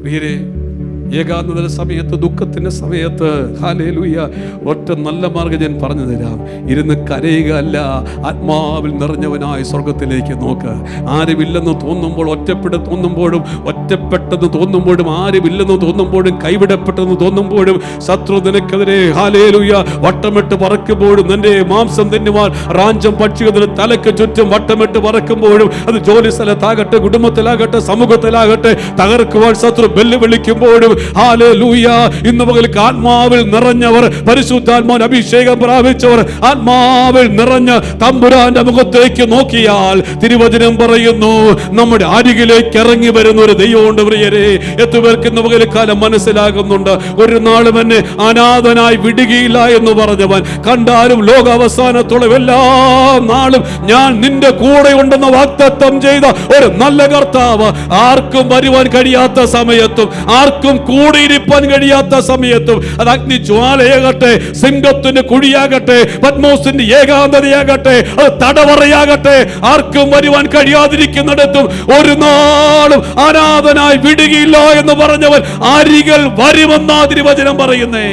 പ്രിയരെ, ഏകാന്തത സമയത്ത്, ദുഃഖത്തിന്റെ സമയത്ത്, ഹല്ലേലൂയ, ഒറ്റ നല്ല മാർഗ്ഗം ഞാൻ പറഞ്ഞു തരാം. ഇരുന്ന് കരയുക അല്ല, ആത്മാവിൽ നിറഞ്ഞവനായ സ്വർഗത്തിലേക്ക് നോക്ക്. ആരുമില്ലെന്ന് തോന്നുമ്പോൾ, ഒറ്റപ്പെട്ടെന്ന് തോന്നുമ്പോഴും, ആരുമില്ലെന്ന് തോന്നുമ്പോഴും, കൈവിടപ്പെട്ടെന്ന് തോന്നുമ്പോഴും, ശത്രു നിനക്കെതിരെ ഹല്ലേലൂയ വട്ടമിട്ട് പറക്കുമ്പോഴും, നിന്റെ മാംസം തിന്നുവാൻ റാഞ്ചം പക്ഷിയുടെ തലയ്ക്ക് ചുറ്റും വട്ടമിട്ട് പറക്കുമ്പോഴും, അത് ജോലി സ്ഥലത്താകട്ടെ, കുടുംബത്തിലാകട്ടെ, സമൂഹത്തിലാകട്ടെ, തകർക്കുവാൻ ശത്രു വെല്ലുവിളിക്കുമ്പോഴും, ഹല്ലേലൂയ, ഇന്ന് പകൽ ആത്മാവിൽ നിറഞ്ഞവർ, പരിശുദ്ധാത്മാവിന്റെ അഭിഷേകം പ്രാപിച്ചവർ, ആത്മാവിൽ നിറഞ്ഞ തമ്പുരാന്റെ മുഖത്തേക്ക് നോക്കിയാൽ തിരുവചനം പറയുന്നു, നമ്മുടെ അരികിലേക്ക് ഇറങ്ങി വരുന്ന ഒരു ദൈവമുണ്ട്. പ്രിയരെ, എത്തുപേർക്ക് ഇന്ന് പകൽ കാലം മനസ്സിലാകുന്നുണ്ട്. ഒരു നാളും എന്നെ അനാഥനായി വിടുകയില്ല എന്ന് പറഞ്ഞവൻ, കണ്ടാലും ലോകാവസാനത്തോളം എല്ലാ നാളും ഞാൻ നിന്റെ കൂടെ ഉണ്ടെന്ന് വാഗ്ദത്തം ചെയ്ത ഒരു നല്ല കർത്താവ്, ആർക്കും വരുവാൻ കഴിയാത്ത സമയത്തും, ആർക്കും കൂടിയിരിക്കാൻ കഴിയാത്ത സമയത്തും, അത് അഗ്നിജ്വാലയാകട്ടെ, സിംഹത്തിന്റെ കുഴിയാകട്ടെ, പത്മോസിന്റെ ഏകാന്തതയാകട്ടെ, അത് തടവറയാകട്ടെ, ആർക്കും വരുവാൻ കഴിയാതിരിക്കുന്നിടത്തും ഒരു നാളും അനാഥനായി വിടുകയില്ല എന്ന് പറഞ്ഞവൻ അരികൾ വരുമെന്നാ തിരുവചനം പറയുന്നേ.